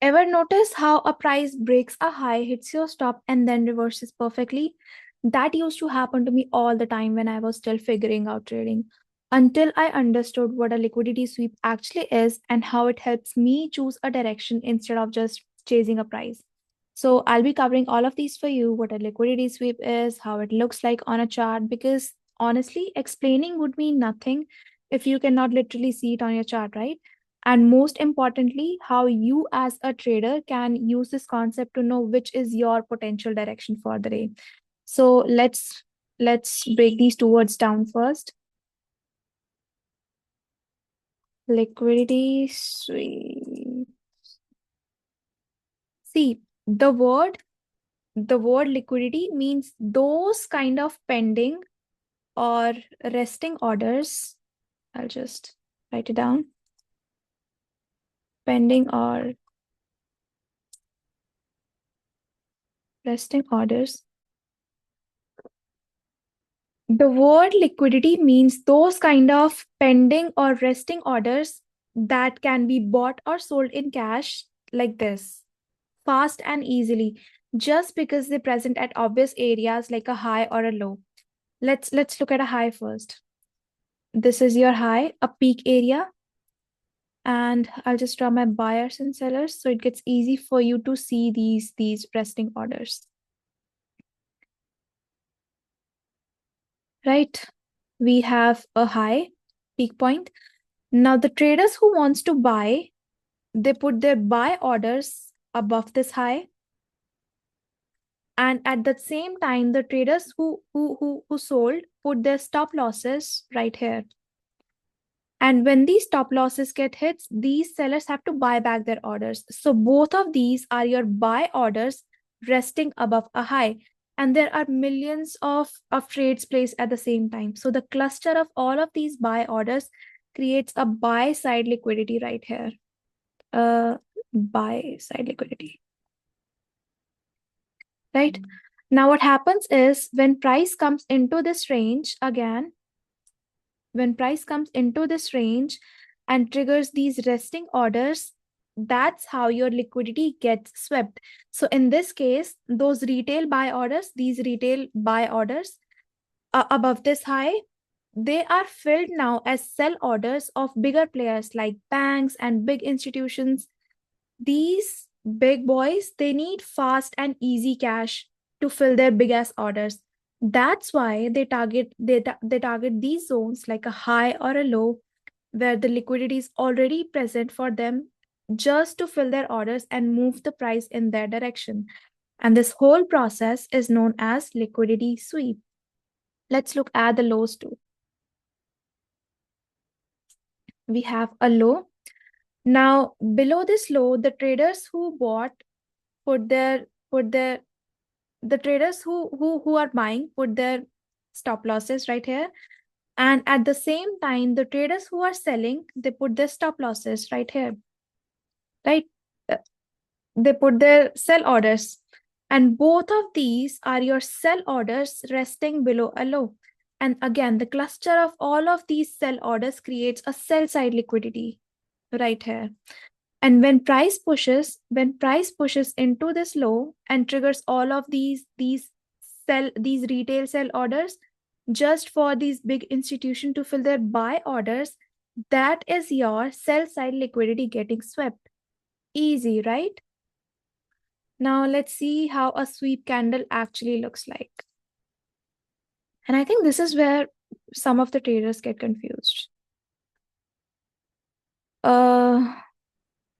Ever notice how a price breaks a high, hits your stop, and then reverses perfectly? That used to happen to me all the time when I was still figuring out trading. Until I understood what a liquidity sweep actually is and how it helps me choose a direction instead of just chasing a price. So I'll be covering all of these for you, what a liquidity sweep is, how it looks like on a chart, because honestly, explaining would mean nothing if you cannot literally see it on your chart, right? And most importantly, how you as a trader can use this concept to know which is your potential direction for the day. So let's break these two words down first. Liquidity sweep. See, the word liquidity means those kind of pending or resting orders. I'll just write it down. Pending or resting orders. The word liquidity means those kind of pending or resting orders that can be bought or sold in cash like this, fast and easily, just because they present at obvious areas like a high or a low. Let's look at a high first. This is your high, a peak area, and I'll just draw my buyers and sellers so it gets easy for you to see these resting orders. Right? We have a high peak point. Now the traders who wants to buy, they put their buy orders above this high, and at the same time the traders who sold put their stop losses right here. And when these stop losses get hit, these sellers have to buy back their orders. So both of these are your buy orders resting above a high. And there are millions of trades placed at the same time. So the cluster of all of these buy orders creates a buy side liquidity right here. Buy side liquidity. Right? Now what happens is when price comes into this range again, when price comes into this range and triggers these resting orders, that's how your liquidity gets swept. So in this case, those retail buy orders, these retail buy orders above this high, they are filled now as sell orders of bigger players like banks and big institutions. These big boys, they need fast and easy cash to fill their big ass orders. That's why they target these zones like a high or a low where the liquidity is already present for them just to fill their orders and move the price in their direction. And this whole process is known as liquidity sweep. Let's look at the lows too. We have a low. Now, below this low, the traders who bought put their the traders who are buying put their stop losses right here, and at the same time the traders who are selling, they put their stop losses right here, right? Uh, they put their sell orders, and both of these are your sell orders resting below a low. And again, the cluster of all of these sell orders creates a sell side liquidity right here. And when price pushes into this low and triggers all of these retail sell orders just for these big institutions to fill their buy orders, that is your sell side liquidity getting swept. Easy, right? Now let's see how a sweep candle actually looks like. And I think this is where some of the traders get confused.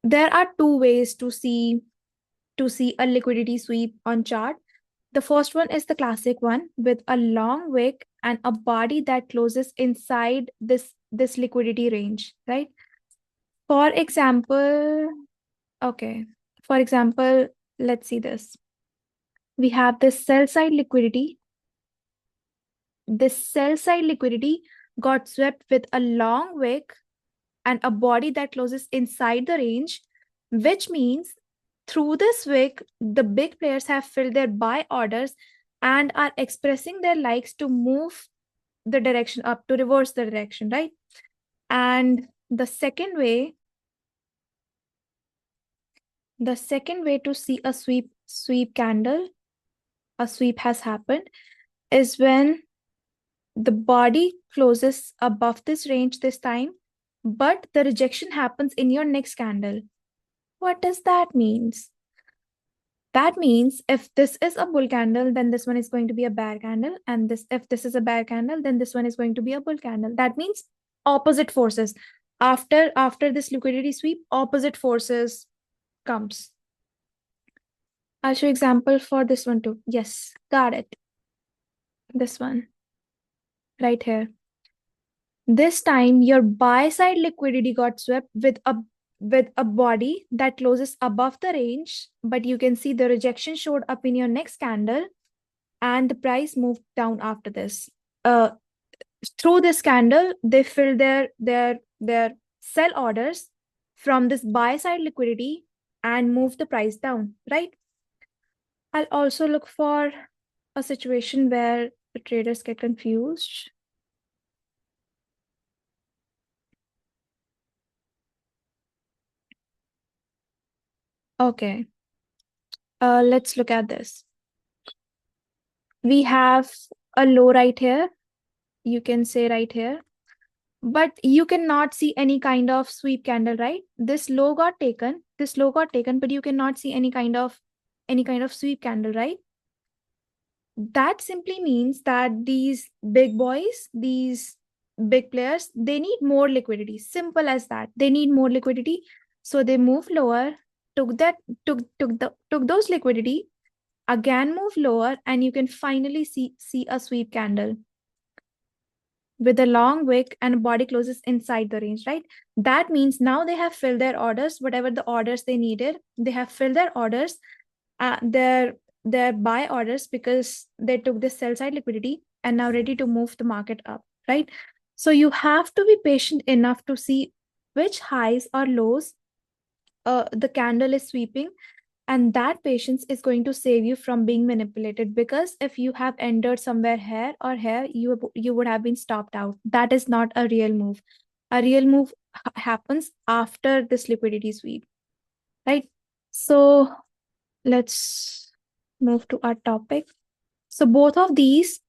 There are two ways to see a liquidity sweep on chart. The first one is the classic one with a long wick and a body that closes inside this liquidity range, right? For example, okay, for example, let's see this. We have this sell side liquidity. This sell side liquidity got swept with a long wick and a body that closes inside the range, which means through this wick, the big players have filled their buy orders and are expressing their likes to move the direction up, to reverse the direction, right? And the second way The second way to see a sweep candle, a sweep has happened, is when the body closes above this range this time, but the rejection happens in your next candle. What does that mean? That means if this is a bull candle, then this one is going to be a bear candle. And if this is a bear candle, then this one is going to be a bull candle. That means opposite forces. After this liquidity sweep, opposite forces comes. I'll show example for this one too. Yes, got it. This one right here. This time your buy side liquidity got swept with a body that closes above the range, but you can see the rejection showed up in your next candle and the price moved down after this. Through this candle, they filled their sell orders from this buy side liquidity and moved the price down, right? I'll also look for a situation where the traders get confused. Okay. Let's look at this. We have a low right here. You can say right here. But you cannot see any kind of sweep candle, right? This low got taken, but you cannot see any kind of sweep candle, right? That simply means that these big boys, these big players, they need more liquidity. Simple as that. They need more liquidity. So they move lower, took those liquidity, again move lower, and you can finally see a sweep candle with a long wick and body closes inside the range, right? That means now they have filled their orders, whatever the orders they needed. They have filled their orders, their buy orders, because they took this sell side liquidity and now ready to move the market up, right? So you have to be patient enough to see which highs or lows the candle is sweeping, and that patience is going to save you from being manipulated, because if you have entered somewhere here or here, you would have been stopped out. That is not a real move. A real move happens after this liquidity sweep, right? So let's move to our topic. So these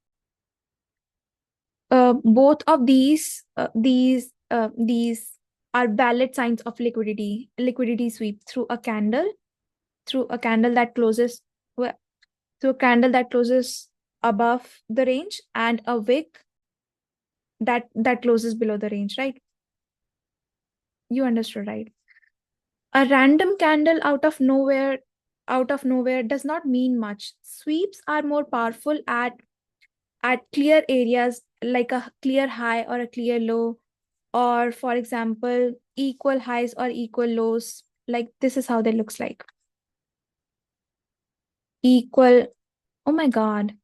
are valid signs of liquidity sweep through a candle that closes above the range, and a wick that closes below the range, right? You understood, right? A random candle out of nowhere does not mean much. Sweeps are more powerful at clear areas, like a clear high or a clear low, or for example equal highs or equal lows. Like this is how they looks like. Equal, oh my god,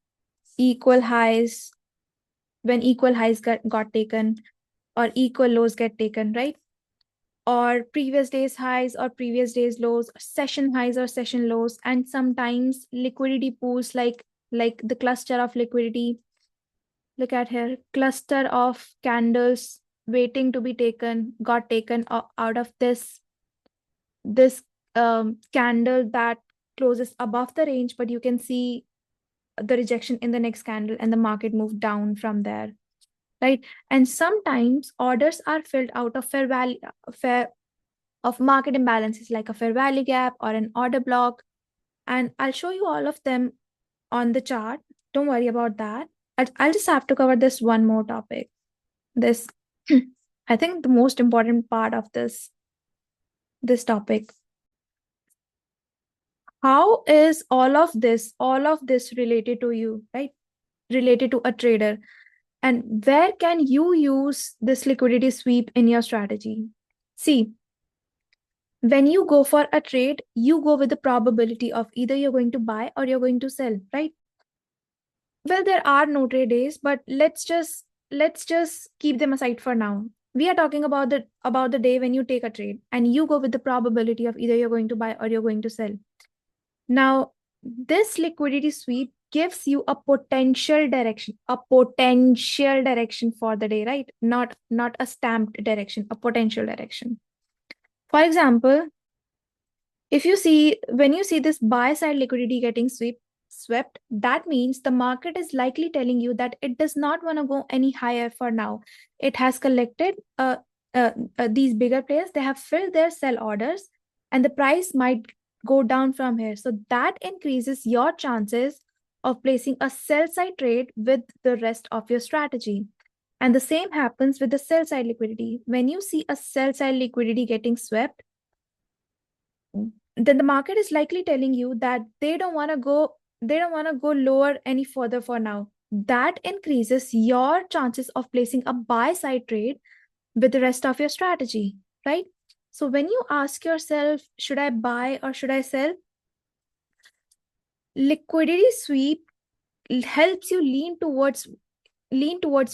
equal highs, when equal highs got taken, or equal lows get taken, right? Or previous days highs or previous days lows, session highs or session lows, and sometimes liquidity pools, like the cluster of liquidity. Look at here, cluster of candles waiting to be taken got taken out of this candle that closes above the range, but you can see the rejection in the next candle and the market moved down from there, right? And sometimes orders are filled out of fair of market imbalances, like a fair value gap or an order block. And I'll show you all of them on the chart. Don't worry about that. I'll just have to cover this one more topic. This, I think the most important part of this topic. How is all of this related to you, right? Related to a trader. And where can you use this liquidity sweep in your strategy? See, when you go for a trade, you go with the probability of either you're going to buy or you're going to sell, right? Well, there are no trade days, but let's just keep them aside for now. We are talking about the day when you take a trade and you go with the probability of either you're going to buy or you're going to sell. Now, this liquidity sweep gives you a potential direction for the day, right? Not a stamped direction, a potential direction. For example, when you see this buy side liquidity getting swept, that means the market is likely telling you that it does not want to go any higher for now. It has collected these bigger players, they have filled their sell orders, and the price might go down from here. So that increases your chances of placing a sell side trade with the rest of your strategy. And the same happens with the sell side liquidity. When you see a sell side liquidity getting swept, then the market is likely telling you that they don't want to go lower any further for now. That increases your chances of placing a buy side trade with the rest of your strategy, right? So when you ask yourself, should I buy or should I sell? Liquidity sweep helps you lean towards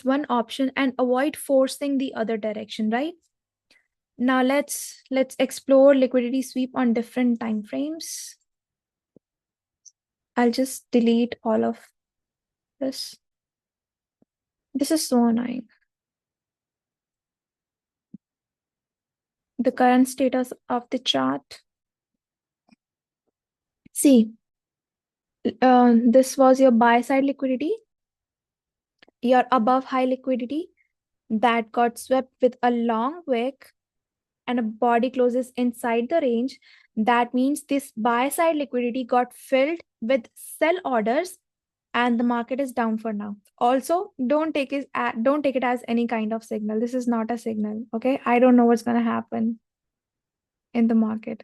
one option and avoid forcing the other direction, right? Now let's explore liquidity sweep on different time frames. I'll just delete all of this. This is so annoying. The current status of the chart. See, this was your buy side liquidity, your above high liquidity that got swept with a long wick and a body closes inside the range. That means this buy side liquidity got filled with sell orders and the market is down for now. Also, don't take it as any kind of signal. This is not a signal, okay? I don't know what's going to happen in the market.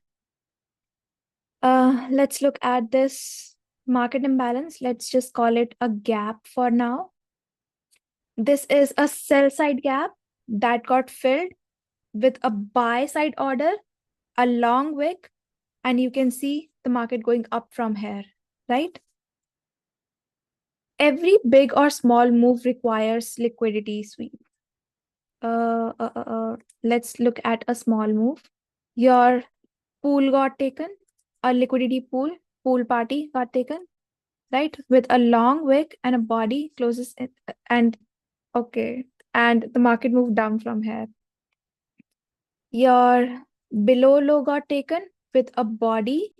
Let's look at this market imbalance. Let's just call it a gap for now. This is a sell side gap that got filled with a buy side order, a long wick, and you can see the market going up from here, right? Every big or small move requires liquidity sweep. Let's look at a small move. Your pool got taken, a liquidity pool party got taken, right? With a long wick and a body closes in, and okay, and the market moved down from here. Your below low got taken with a body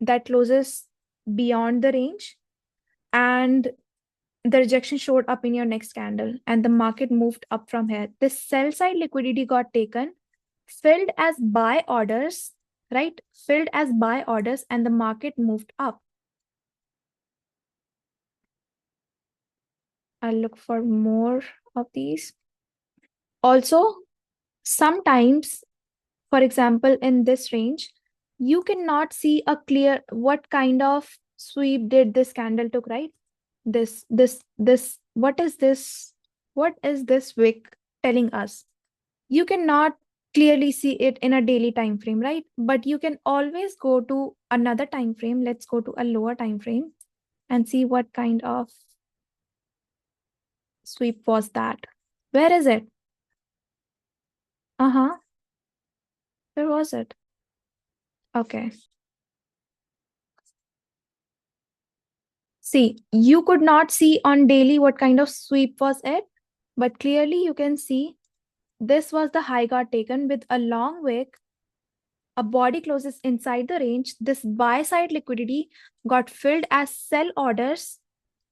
that closes beyond the range, and the rejection showed up in your next candle and the market moved up from here. This sell side liquidity got taken, filled as buy orders, right? Filled as buy orders and the market moved up. I'll look for more of these. Also, sometimes, for example, in this range, you cannot see a clear what kind of sweep did this candle took, right? What is this? What is this wick telling us? You cannot clearly see it in a daily time frame, right? But you can always go to another time frame. Let's go to a lower time frame and see what kind of sweep was that. Where is it? Where was it? Okay. See, you could not see on daily what kind of sweep was it, but clearly you can see this was the high got taken with a long wick. A body closes inside the range. This buy side liquidity got filled as sell orders,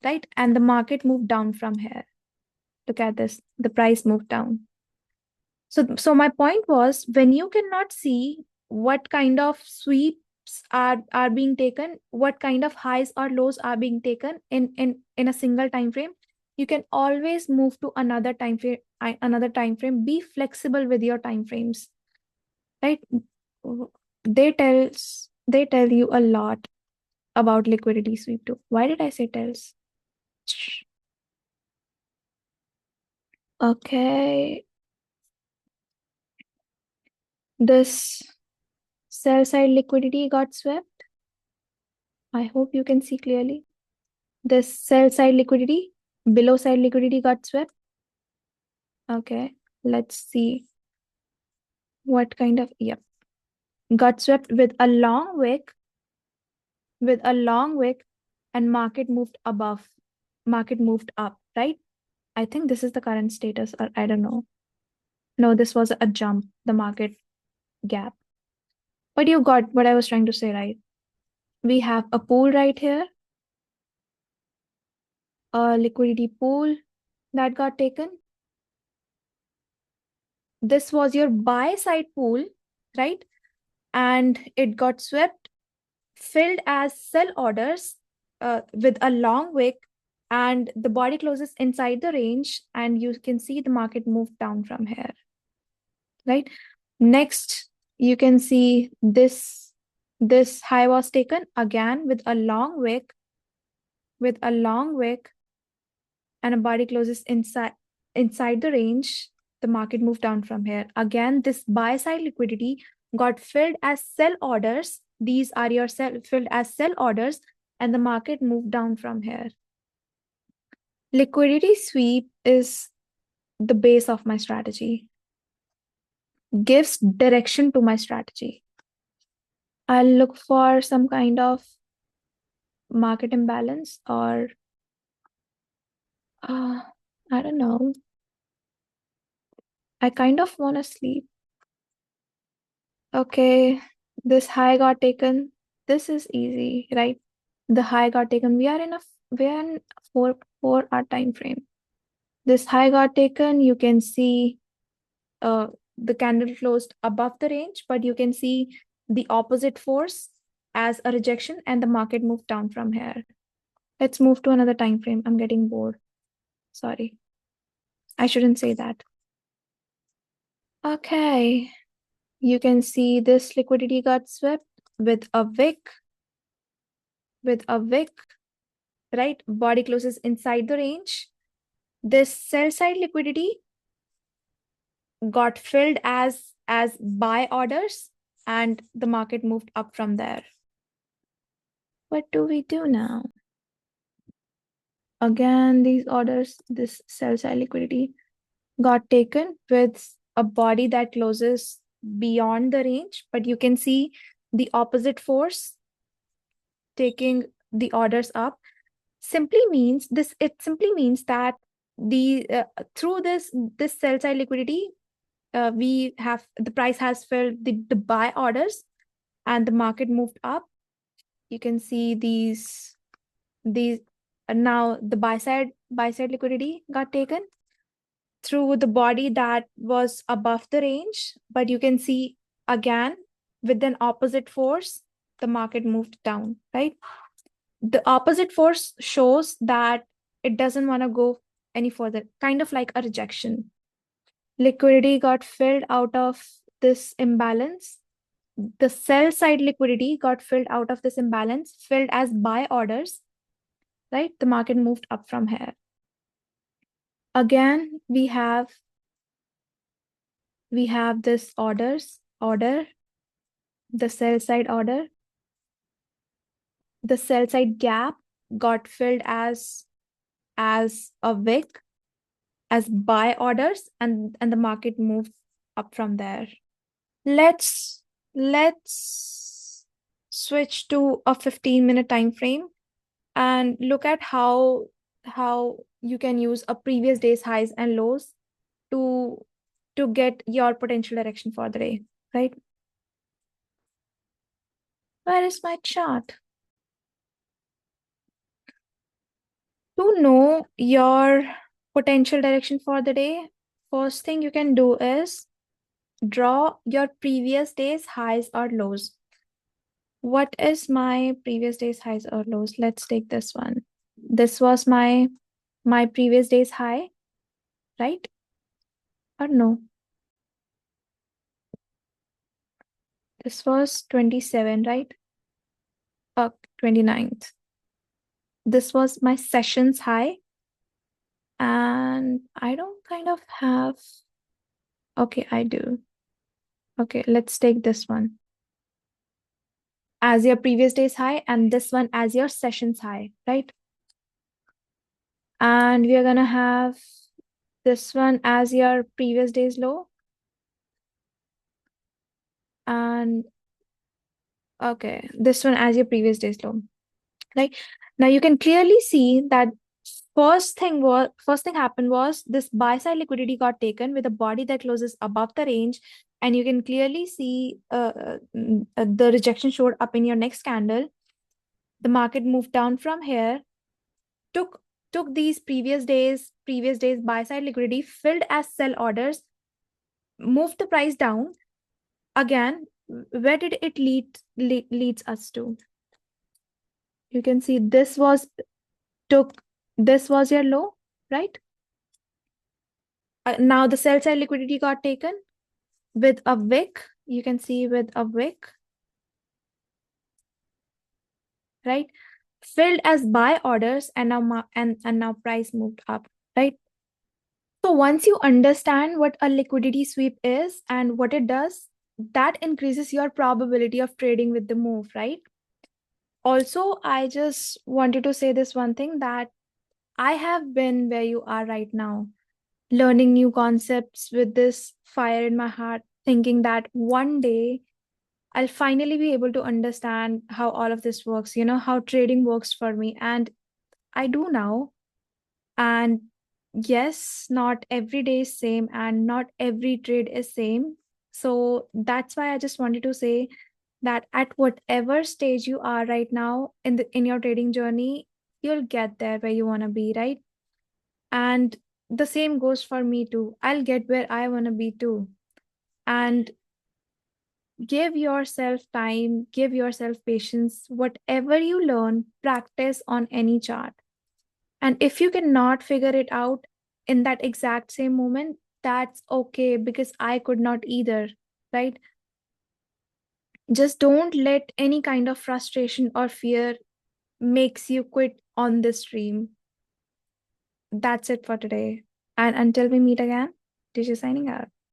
right? And the market moved down from here. Look at this. The price moved down. So my point was, when you cannot see what kind of sweeps are being taken, what kind of highs or lows are being taken in a single time frame, you can always move to another time frame. Be flexible with your time frames, right? They tell you a lot about liquidity sweep too. Why did I say tells? Okay. This sell side liquidity got swept. I hope you can see clearly. This sell side liquidity, below side liquidity got swept. Okay, let's see what kind of, yep. Got swept with a long wick, and market moved above. Market moved up, right? I think this is the current status, or I don't know. No, this was a jump, the market gap. But you got what I was trying to say, right? We have a pool right here, a liquidity pool that got taken. This was your buy side pool, right? And it got swept, filled as sell orders with a long wick, and the body closes inside the range, and you can see the market move down from here, right? Next, you can see this high was taken again with a long wick, and a body closes inside the range. The market moved down from here. Again, this buy side liquidity got filled as sell orders. These are your filled as sell orders, and the market moved down from here. Liquidity sweep is the base of my strategy, gives direction to my strategy. I'll look for some kind of market imbalance, or I don't know. I kind of want to sleep. Okay, this high got taken. This is easy, right? The high got taken. We are in 4 hour time frame. This high got taken. You can see the candle closed above the range, but you can see the opposite force as a rejection, and the market moved down from here. Let's move to another time frame. I'm getting bored. Sorry. I shouldn't say that. Okay. You can see this liquidity got swept with a wick, right? Body closes inside the range. This sell side liquidity got filled as buy orders, and the market moved up from there. What do we do now? Again, these orders, this sell side liquidity got taken with a body that closes beyond the range, but you can see the opposite force taking the orders up. It simply means that the through this sell side liquidity, we have the price has filled the buy orders, and the market moved up. You can see these now the buy side liquidity got taken through the body that was above the range, but you can see again with an opposite force the market moved down, right? The opposite force shows that it doesn't want to go any further, kind of like a rejection. Liquidity got filled out of this imbalance. The sell side liquidity got filled out of this imbalance, filled as buy orders, right? The market moved up from here. Again, we have this order, the sell side order. The sell side gap got filled as a wick, as buy orders, and the market moved up from there. Let's switch to a 15-minute time frame and look at how you can use a previous day's highs and lows to get your potential direction for the day, right? Where is my chart? To know your potential direction for the day, first thing you can do is draw your previous day's highs or lows. What is my previous day's highs or lows? Let's take this one. This was my previous day's high, right? Or no? This was 27, right? 29th. This was my session's high. And I don't kind of have, okay, I do. Okay, let's take this one as your previous day's high and this one as your session's high, right? And we are gonna have this one as your previous day's low. And okay, this one as your previous day's low, right? Now you can clearly see that first thing happened was this buy side liquidity got taken with a body that closes above the range, and you can clearly see the rejection showed up in your next candle. The market moved down from here, took these previous days buy side liquidity, filled as sell orders, moved the price down again. Where did it leads us to? You can see this was your low, right? Now the sell side liquidity got taken with a wick. You can see with a wick, right? Filled as buy orders, and now price moved up, right? So once you understand what a liquidity sweep is and what it does, that increases your probability of trading with the move, right? Also, I just wanted to say this one thing, that I have been where you are right now, learning new concepts with this fire in my heart, thinking that one day I'll finally be able to understand how all of this works, how trading works for me. And I do now. And yes, not every day is same and not every trade is same. So that's why I just wanted to say that at whatever stage you are right now in your trading journey, you'll get there where you want to be, right? And the same goes for me too. I'll get where I want to be too. And give yourself time, give yourself patience. Whatever you learn, practice on any chart. And if you cannot figure it out in that exact same moment, that's okay, because I could not either, right? Just don't let any kind of frustration or fear makes you quit on this stream. That's it for today. And until we meet again, Tisha signing out.